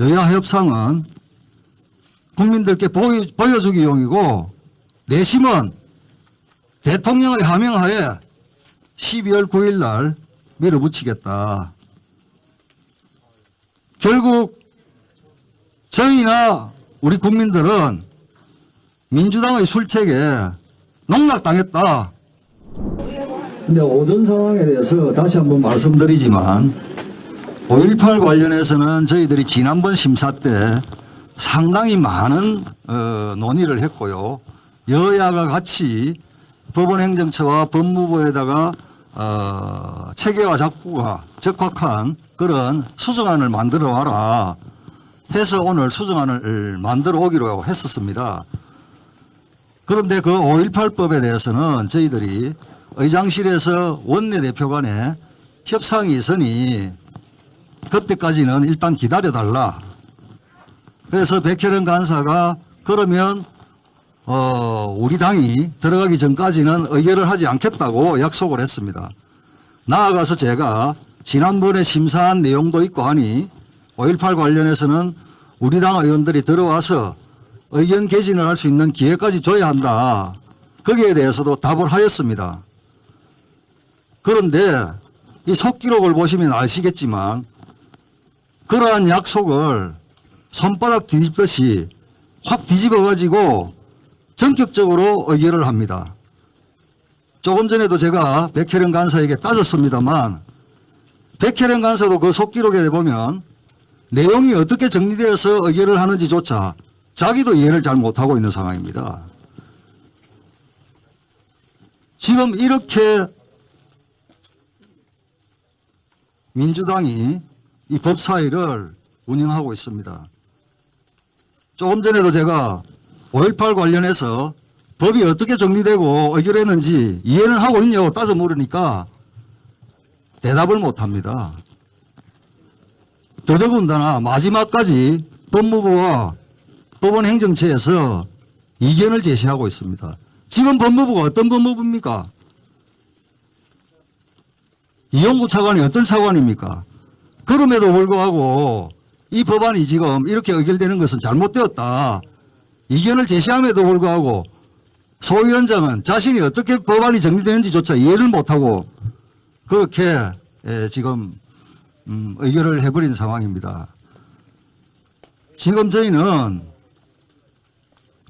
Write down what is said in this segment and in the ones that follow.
여야 협상은 국민들께 보여주기용이고 내심은 대통령의 하명하에 12월 9일 날 밀어붙이겠다. 결국 저희나 우리 국민들은 민주당의 술책에 농락당했다. 근데 오전 상황에 대해서 다시 한번 말씀드리지만 5.18 관련해서는 저희들이 지난번 심사 때 상당히 많은 논의를 했고요. 여야가 같이 법원행정처와 법무부에다가 체계와 작구가 적확한 그런 수정안을 만들어 와라 해서 오늘 수정안을 만들어 오기로 했었습니다. 그런데 그 5.18법에 대해서는 저희들이 의장실에서 원내대표 간에 협상이 있으니 그때까지는 일단 기다려달라. 그래서 백혜련 간사가 그러면 우리 당이 들어가기 전까지는 의결을 하지 않겠다고 약속을 했습니다. 나아가서 제가 지난번에 심사한 내용도 있고 하니 5.18 관련해서는 우리 당 의원들이 들어와서 의견 개진을 할 수 있는 기회까지 줘야 한다. 거기에 대해서도 답을 하였습니다. 그런데 이 속기록을 보시면 아시겠지만 그러한 약속을 손바닥 뒤집듯이 확 뒤집어가지고 전격적으로 의결을 합니다. 조금 전에도 제가 백혜련 간사에게 따졌습니다만 백혜련 간사도 그 속기록에 보면 내용이 어떻게 정리되어서 의결을 하는지조차 자기도 이해를 잘 못하고 있는 상황입니다. 지금 이렇게 민주당이 이 법사위를 운영하고 있습니다. 조금 전에도 제가 5.18 관련해서 법이 어떻게 정리되고 의결했는지 이해는 하고 있냐고 따져 물으니까 대답을 못합니다. 더더군다나 마지막까지 법무부와 법원행정처에서 이견을 제시하고 있습니다. 지금 법무부가 어떤 법무부입니까? 이용구 차관이 어떤 차관입니까? 그럼에도 불구하고 이 법안이 지금 이렇게 의결되는 것은 잘못되었다. 이견을 제시함에도 불구하고 소위원장은 자신이 어떻게 법안이 정리되는지조차 이해를 못하고 그렇게 지금 의결을 해버린 상황입니다. 지금 저희는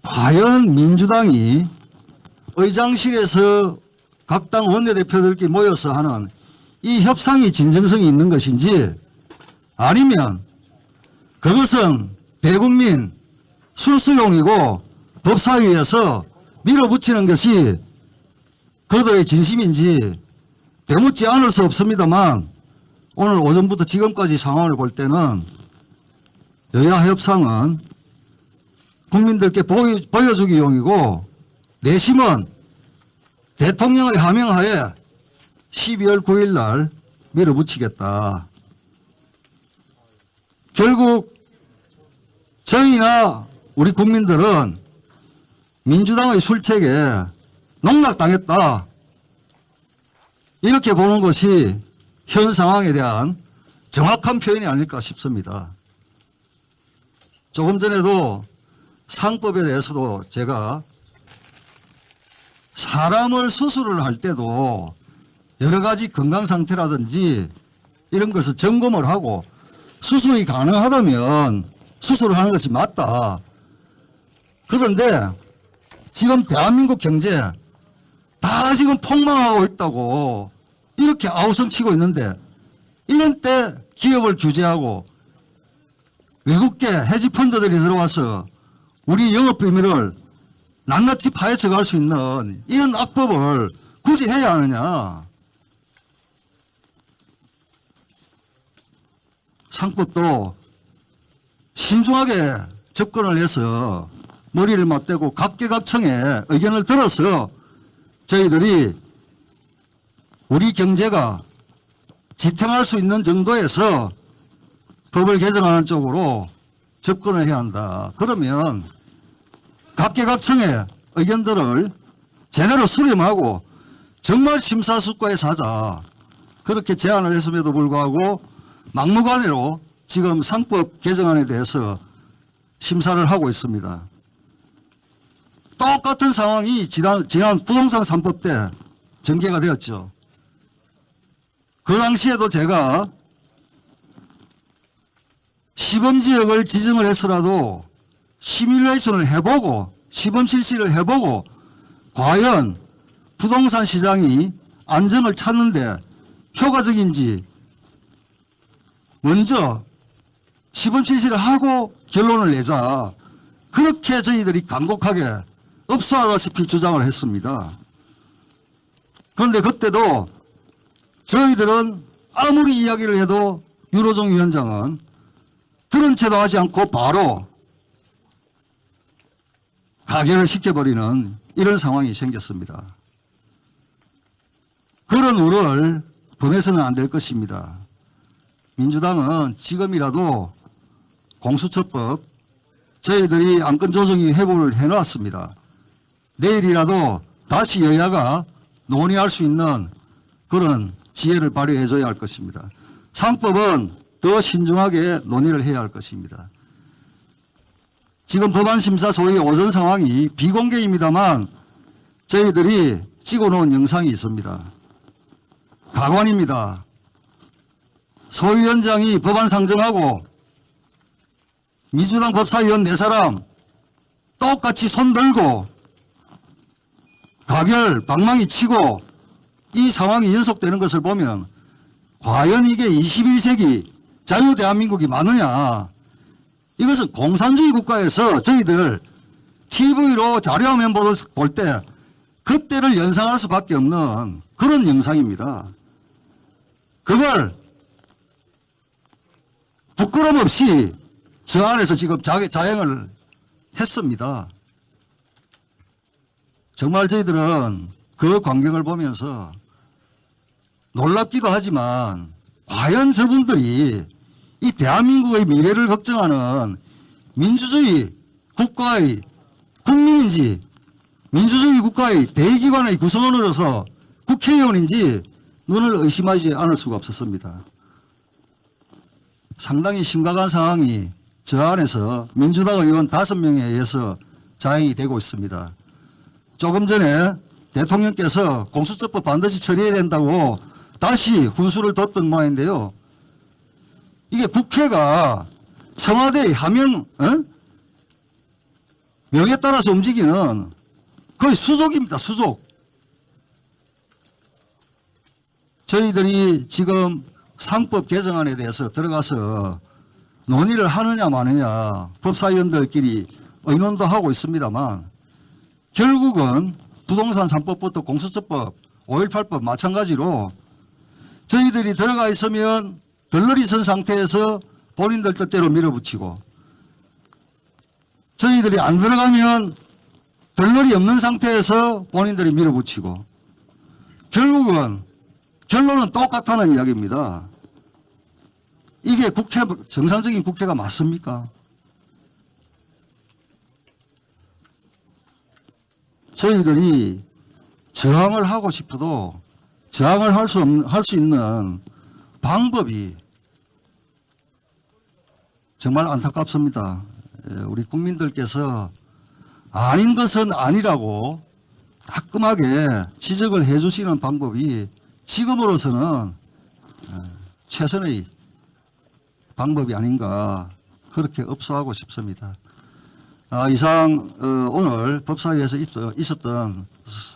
과연 민주당이 의장실에서 각 당 원내대표들끼리 모여서 하는 이 협상이 진정성이 있는 것인지 아니면 그것은 대국민 술수용이고 법사위에서 밀어붙이는 것이 그들의 진심인지 되묻지 않을 수 없습니다만 오늘 오전부터 지금까지 상황을 볼 때는 여야 협상은 국민들께 보여주기용이고 내심은 대통령의 하명하에 12월 9일 날 밀어붙이겠다. 결국 저희나 우리 국민들은 민주당의 술책에 농락당했다. 이렇게 보는 것이 현 상황에 대한 정확한 표현이 아닐까 싶습니다. 조금 전에도 상법에 대해서도 제가 사람을 수술을 할 때도 여러 가지 건강 상태라든지 이런 것을 점검을 하고 수술이 가능하다면 수술을 하는 것이 맞다. 그런데 지금 대한민국 경제 다 지금 폭망하고 있다고 이렇게 아우성치고 있는데 이런 때 기업을 규제하고 외국계 헤지펀드들이 들어와서 우리 영업비밀을 낱낱이 파헤쳐 갈 수 있는 이런 악법을 굳이 해야 하느냐. 상법도 신중하게 접근을 해서 머리를 맞대고 각계각층의 의견을 들어서 저희들이 우리 경제가 지탱할 수 있는 정도에서 법을 개정하는 쪽으로 접근을 해야 한다. 그러면 각계각층의 의견들을 제대로 수렴하고 정말 심사숙고해서 하자. 그렇게 제안을 했음에도 불구하고 막무가내로 지금 상법 개정안에 대해서 심사를 하고 있습니다. 똑같은 상황이 지난 부동산 3법 때 전개가 되었죠. 그 당시에도 제가 시범지역을 지정을 해서라도 시뮬레이션을 해보고 시범 실시를 해보고 과연 부동산 시장이 안정을 찾는데 효과적인지 먼저 시범 실시를 하고 결론을 내자. 그렇게 저희들이 간곡하게 업소하다시피 주장을 했습니다. 그런데 그때도 저희들은 아무리 이야기를 해도 유로정 위원장은 들은 채도 하지 않고 바로 가결을 시켜버리는 이런 상황이 생겼습니다. 그런 우를 범해서는 안 될 것입니다. 민주당은 지금이라도 공수처법 저희들이 안건조정위 회부를 해놨습니다. 내일이라도 다시 여야가 논의할 수 있는 그런 지혜를 발휘해줘야 할 것입니다. 상법은 더 신중하게 논의를 해야 할 것입니다. 지금 법안심사 소위 오전 상황이 비공개입니다만 저희들이 찍어놓은 영상이 있습니다. 가관입니다. 소위원장이 법안 상정하고 민주당 법사위원 4사람 똑같이 손들고 가결 방망이 치고 이 상황이 연속되는 것을 보면 과연 이게 21세기 자유 대한민국이 맞느냐. 이것은 공산주의 국가에서 저희들 TV로 자료화면 볼 때 그때를 연상할 수밖에 없는 그런 영상입니다. 그걸 부끄럼 없이 저 안에서 지금 자행을 했습니다. 정말 저희들은 그 광경을 보면서 놀랍기도 하지만 과연 저분들이 이 대한민국의 미래를 걱정하는 민주주의 국가의 국민인지 민주주의 국가의 대기관의 구성원으로서 국회의원인지 눈을 의심하지 않을 수가 없었습니다. 상당히 심각한 상황이 저 안에서 민주당 의원 5명에 의해서 자행이 되고 있습니다. 조금 전에 대통령께서 공수처법 반드시 처리해야 된다고 다시 훈수를 뒀던 모양인데요. 이게 국회가 청와대의 하명, 명에 따라서 움직이는 거의 수족입니다. 수족. 저희들이 지금 상법 개정안에 대해서 들어가서 논의를 하느냐 마느냐 법사위원들끼리 의논도 하고 있습니다만 결국은 부동산 3법부터 공수처법, 5.18법 마찬가지로 저희들이 들어가 있으면 덜러리 선 상태에서 본인들 뜻대로 밀어붙이고 저희들이 안 들어가면 덜러리 없는 상태에서 본인들이 밀어붙이고 결국은 결론은 똑같다는 이야기입니다. 이게 국회, 정상적인 국회가 맞습니까? 저희들이 저항을 하고 싶어도 저항을 할 수 있는 방법이 정말 안타깝습니다. 우리 국민들께서 아닌 것은 아니라고 따끔하게 지적을 해 주시는 방법이 지금으로서는 최선의 방법이 아닌가 그렇게 업소하고 싶습니다. 이상 오늘 법사위에서 있었던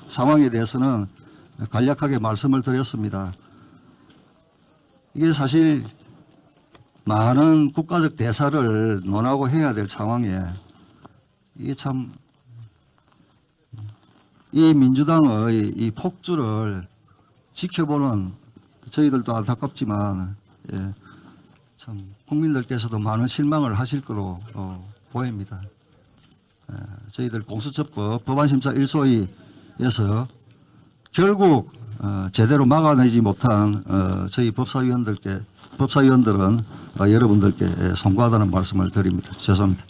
상황에 대해서는 간략하게 말씀을 드렸습니다. 이게 사실 많은 국가적 대사를 논하고 해야 될 상황에 이게 참 이 민주당의 이 폭주를 지켜보는 저희들도 안타깝지만 참 국민들께서도 많은 실망을 하실 거로 보입니다. 저희들 공수처법 법안심사 1소위에서 결국 제대로 막아내지 못한 저희 법사위원들은 여러분들께 송구하다는 말씀을 드립니다. 죄송합니다.